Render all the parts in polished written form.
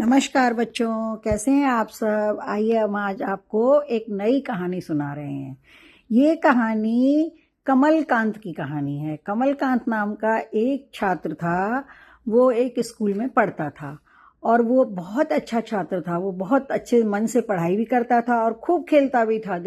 नमस्कार बच्चों, कैसे हैं आप सब। आइए हम आज आपको एक नई कहानी सुना रहे हैं। ये कहानी कमलकांत की कहानी है। कमलकांत नाम का एक छात्र था। वो एक स्कूल में पढ़ता था और वो बहुत अच्छा छात्र था। वो बहुत अच्छे मन से पढ़ाई भी करता था और खूब खेलता भी था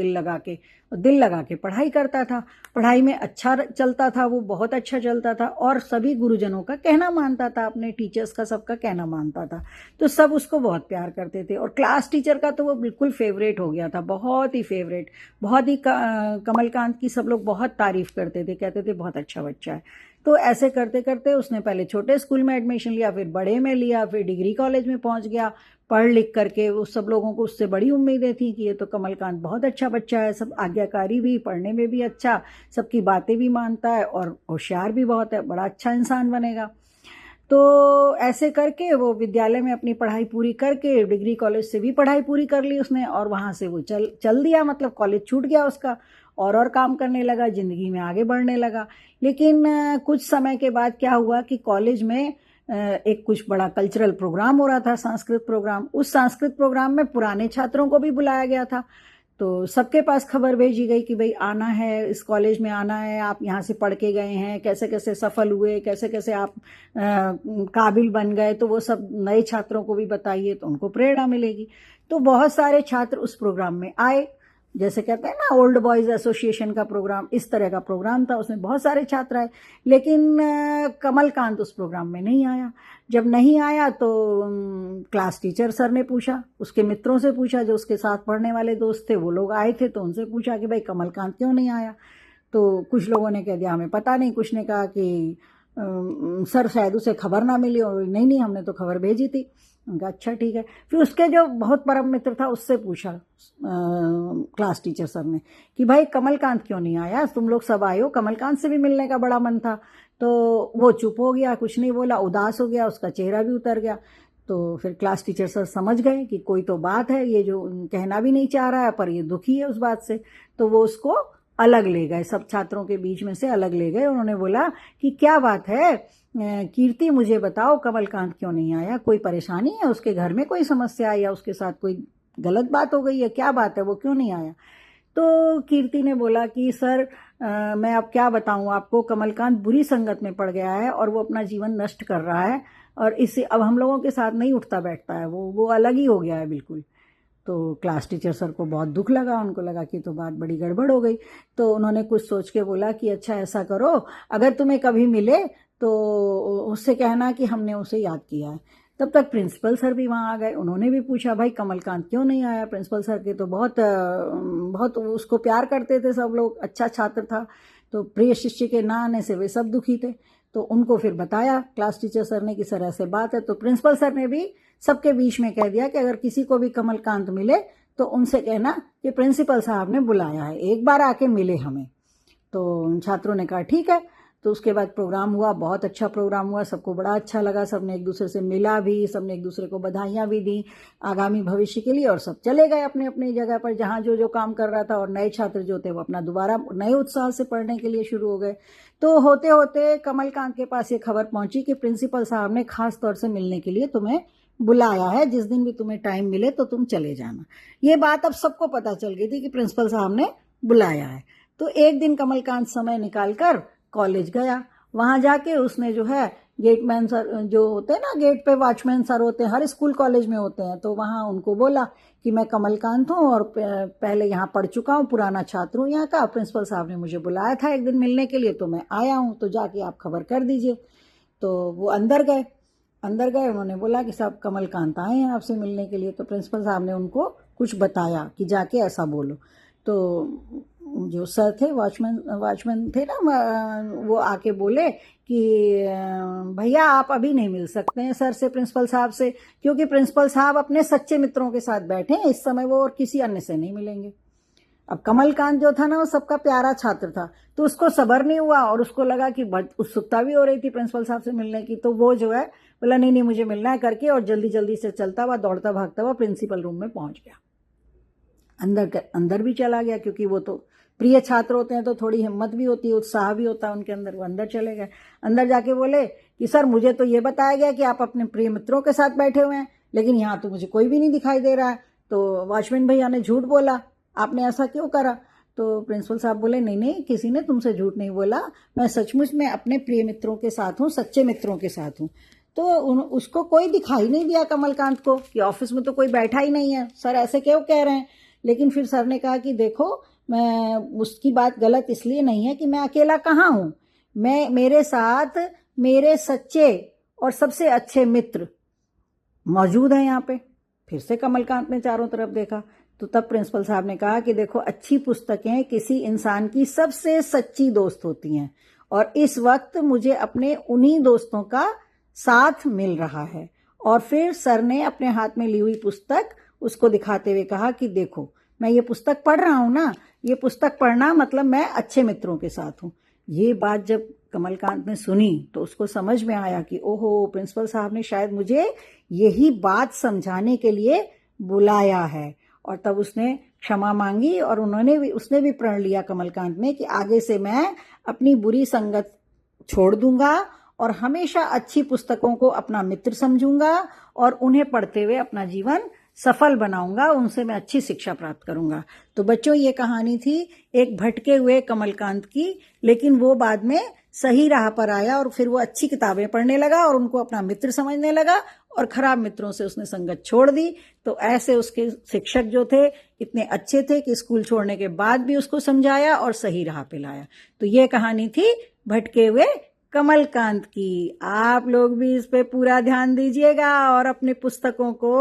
दिल लगा के पढ़ाई करता था। पढ़ाई में अच्छा चलता था, वो बहुत अच्छा चलता था और सभी गुरुजनों का कहना मानता था, अपने टीचर्स का सबका कहना मानता था। तो सब उसको बहुत प्यार करते थे और क्लास टीचर का तो वो बिल्कुल फेवरेट हो गया था, बहुत ही फेवरेट। बहुत ही कमलकांत की सब लोग बहुत तारीफ करते थे, कहते थे बहुत अच्छा बच्चा है। तो ऐसे करते करते उसने पहले छोटे स्कूल में एडमिशन लिया, फिर बड़े में लिया, फिर डिग्री कॉलेज में पहुंच गया। पढ़ लिख करके उस सब लोगों को उससे बड़ी उम्मीदें थी कि ये तो कमलकांत बहुत अच्छा बच्चा है, सब आज्ञाकारी भी, पढ़ने में भी अच्छा, सबकी बातें भी मानता है और होशियार भी बहुत है, बड़ा अच्छा इंसान बनेगा। तो ऐसे करके वो विद्यालय में अपनी पढ़ाई पूरी करके डिग्री कॉलेज से भी पढ़ाई पूरी कर ली उसने और वहाँ से वो चल दिया, मतलब कॉलेज छूट गया उसका और काम करने लगा, ज़िंदगी में आगे बढ़ने लगा। लेकिन कुछ समय के बाद क्या हुआ कि कॉलेज में एक कुछ बड़ा कल्चरल प्रोग्राम हो रहा था, सांस्कृतिक प्रोग्राम। उस सांस्कृतिक प्रोग्राम में पुराने छात्रों को भी बुलाया गया था। तो सबके पास खबर भेजी गई कि भाई आना है, इस कॉलेज में आना है, आप यहाँ से पढ़ के गए हैं, कैसे कैसे सफल हुए, कैसे कैसे आप काबिल बन गए, तो वो सब नए छात्रों को भी बताइए तो उनको प्रेरणा मिलेगी। तो बहुत सारे छात्र उस प्रोग्राम में आए। जैसे कहते हैं ना ओल्ड बॉयज एसोसिएशन का प्रोग्राम, इस तरह का प्रोग्राम था, उसमें बहुत सारे छात्र आए। लेकिन कमलकांत उस प्रोग्राम में नहीं आया। जब नहीं आया तो क्लास टीचर सर ने पूछा, उसके मित्रों से पूछा, जो उसके साथ पढ़ने वाले दोस्त थे वो लोग आए थे, तो उनसे पूछा कि भाई कमलकांत क्यों नहीं आया। तो कुछ लोगों ने कह दिया हमें पता नहीं, कुछ ने कहा कि सर शायद उसे खबर ना मिली, और नहीं हमने तो खबर भेजी थी। उनका अच्छा ठीक है। फिर उसके जो बहुत परम मित्र था उससे पूछा क्लास टीचर सर ने कि भाई कमलकांत क्यों नहीं आया, तुम लोग सब आए हो, कमलकांत से भी मिलने का बड़ा मन था। तो वो चुप हो गया, कुछ नहीं बोला, उदास हो गया, उसका चेहरा भी उतर गया। तो फिर क्लास टीचर सर समझ गए कि कोई तो बात है, ये जो कहना भी नहीं चाह रहा है पर ये दुखी है उस बात से। तो वो उसको अलग ले गए, सब छात्रों के बीच में से अलग ले गए। उन्होंने बोला कि क्या बात है कीर्ति, मुझे बताओ कमलकांत क्यों नहीं आया, कोई परेशानी है, उसके घर में कोई समस्या है या उसके साथ कोई गलत बात हो गई है, क्या बात है, वो क्यों नहीं आया। तो कीर्ति ने बोला कि सर मैं अब क्या बताऊं आपको, कमलकांत बुरी संगत में पड़ गया है और वो अपना जीवन नष्ट कर रहा है और इससे अब हम लोगों के साथ नहीं उठता बैठता है, वो अलग ही हो गया है बिल्कुल। तो क्लास टीचर सर को बहुत दुख लगा, उनको लगा कि तो बात बड़ी गड़बड़ हो गई। तो उन्होंने कुछ सोच के बोला कि अच्छा ऐसा करो, अगर तुम्हें कभी मिले तो उससे कहना कि हमने उसे याद किया है। तब तक प्रिंसिपल सर भी वहाँ आ गए। उन्होंने भी पूछा भाई कमलकांत क्यों नहीं आया। प्रिंसिपल सर के तो बहुत उसको प्यार करते थे सब लोग, अच्छा छात्र था। तो प्रिय शिष्य के ना आने से वे सब दुखी थे। तो उनको फिर बताया क्लास टीचर सर ने कि सर ऐसे बात है। तो प्रिंसिपल सर ने भी सबके बीच में कह दिया कि अगर किसी को भी कमलकांत मिले तो उनसे कहना कि प्रिंसिपल साहब ने बुलाया है, एक बार आके मिले हमें। तो छात्रों ने कहा ठीक है। तो उसके बाद प्रोग्राम हुआ, बहुत अच्छा प्रोग्राम हुआ, सबको बड़ा अच्छा लगा, सबने एक दूसरे से मिला भी, सबने एक दूसरे को बधाइयाँ भी दी आगामी भविष्य के लिए, और सब चले गए अपने अपनी जगह पर जहाँ जो काम कर रहा था। और नए छात्र जो थे वो अपना दोबारा नए उत्साह से पढ़ने के लिए शुरू हो गए। तो होते होते कमलकांत के पास ये खबर पहुंची कि प्रिंसिपल साहब ने खास तौर से मिलने के लिए तुम्हें बुलाया है, जिस दिन भी तुम्हें टाइम मिले तो तुम चले जाना। ये बात अब सबको पता चल गई थी कि प्रिंसिपल साहब ने बुलाया है। तो एक दिन कमलकांत समय निकालकर कॉलेज गया। वहां जाके उसने जो है गेटमैन सर जो होते हैं ना, गेट पे वॉचमैन सर होते हैं, हर स्कूल कॉलेज में होते हैं, तो वहां उनको बोला कि मैं कमलकांत हूँ और पहले यहाँ पढ़ चुका हूँ, पुराना छात्र हूँ यहाँ का, प्रिंसिपल साहब ने मुझे बुलाया था एक दिन मिलने के लिए तो मैं आया हूँ, तो जाके आप खबर कर दीजिए। तो वो अंदर गए, उन्होंने बोला कि साहब कमलकांत आए हैं आपसे मिलने के लिए। तो प्रिंसिपल साहब ने उनको कुछ बताया कि जाके ऐसा बोलो। तो जो सर थे, वॉचमैन थे ना, वो आके बोले कि भैया आप अभी नहीं मिल सकते हैं सर से, प्रिंसिपल साहब से, क्योंकि प्रिंसिपल साहब अपने सच्चे मित्रों के साथ बैठे हैं इस समय, वो और किसी अन्य से नहीं मिलेंगे। अब कमलकांत जो था ना वो सबका प्यारा छात्र था, तो उसको सब्र नहीं हुआ और उसको लगा कि उत्सुकता भी हो रही थी प्रिंसिपल साहब से मिलने की। तो वो जो है बोला नहीं मुझे मिलना है करके, और जल्दी जल्दी से चलता हुआ दौड़ता भागता हुआ प्रिंसिपल रूम में पहुंच गया। अंदर भी चला गया, क्योंकि वो तो प्रिय छात्र होते हैं तो थोड़ी हिम्मत भी होती है, उत्साह भी होता है उनके अंदर। वो अंदर चले गए। अंदर जाके बोले कि सर मुझे तो ये बताया गया कि आप अपने प्रिय मित्रों के साथ बैठे हुए हैं, लेकिन यहाँ तो मुझे कोई भी नहीं दिखाई दे रहा है। तो वॉचमैन भैया ने झूठ बोला, आपने ऐसा क्यों करा? तो प्रिंसिपल साहब बोले, नहीं नहीं, किसी ने तुमसे झूठ नहीं बोला, मैं सचमुच में अपने प्रिय मित्रों के साथ हूँ, सच्चे मित्रों के साथ हूँ। तो उसको कोई दिखाई नहीं दिया कमलकांत को कि ऑफिस में तो कोई बैठा ही नहीं है, सर ऐसे क्यों कह रहे हैं? लेकिन फिर सर ने कहा कि देखो, मैं उसकी बात गलत इसलिए नहीं है कि मैं अकेला कहाँ हूँ, मेरे साथ मेरे सच्चे और सबसे अच्छे मित्र मौजूद हैं यहाँ पे। फिर से कमलकांत ने चारों तरफ देखा। तो तब प्रिंसिपल साहब ने कहा कि देखो, अच्छी पुस्तकें किसी इंसान की सबसे सच्ची दोस्त होती हैं, और इस वक्त मुझे अपने उन्हीं दोस्तों का साथ मिल रहा है। और फिर सर ने अपने हाथ में ली हुई पुस्तक उसको दिखाते हुए कहा कि देखो, मैं ये पुस्तक पढ़ रहा हूँ ना, ये पुस्तक पढ़ना मतलब मैं अच्छे मित्रों के साथ हूँ। ये बात जब कमलकांत ने सुनी तो उसको समझ में आया कि ओहो, प्रिंसिपल साहब ने शायद मुझे यही बात समझाने के लिए बुलाया है। और तब उसने क्षमा मांगी और उसने भी प्रण लिया कमलकांत ने कि आगे से मैं अपनी बुरी संगत छोड़ दूंगा और हमेशा अच्छी पुस्तकों को अपना मित्र समझूंगा और उन्हें पढ़ते हुए अपना जीवन सफल बनाऊंगा, उनसे मैं अच्छी शिक्षा प्राप्त करूंगा। तो बच्चों, ये कहानी थी एक भटके हुए कमलकांत की, लेकिन वो बाद में सही राह पर आया और फिर वो अच्छी किताबें पढ़ने लगा और उनको अपना मित्र समझने लगा और खराब मित्रों से उसने संगत छोड़ दी। तो ऐसे उसके शिक्षक जो थे इतने अच्छे थे कि स्कूल छोड़ने के बाद भी उसको समझाया और सही राह पे लाया। तो ये कहानी थी भटके हुए कमलकांत की। आप लोग भी इस पे पूरा ध्यान दीजिएगा और अपने पुस्तकों को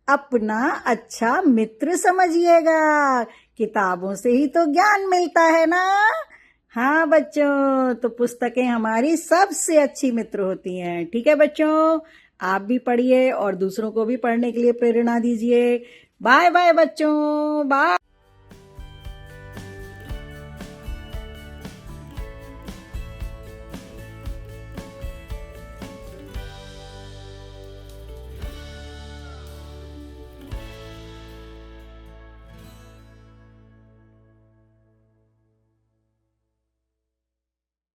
अपना अच्छा मित्र समझिएगा। किताबों से ही तो ज्ञान मिलता है ना। हाँ बच्चों, तो पुस्तकें हमारी सबसे अच्छी मित्र होती हैं। ठीक है बच्चों, आप भी पढ़िए और दूसरों को भी पढ़ने के लिए प्रेरणा दीजिए। बाय बाय बच्चों, बाय।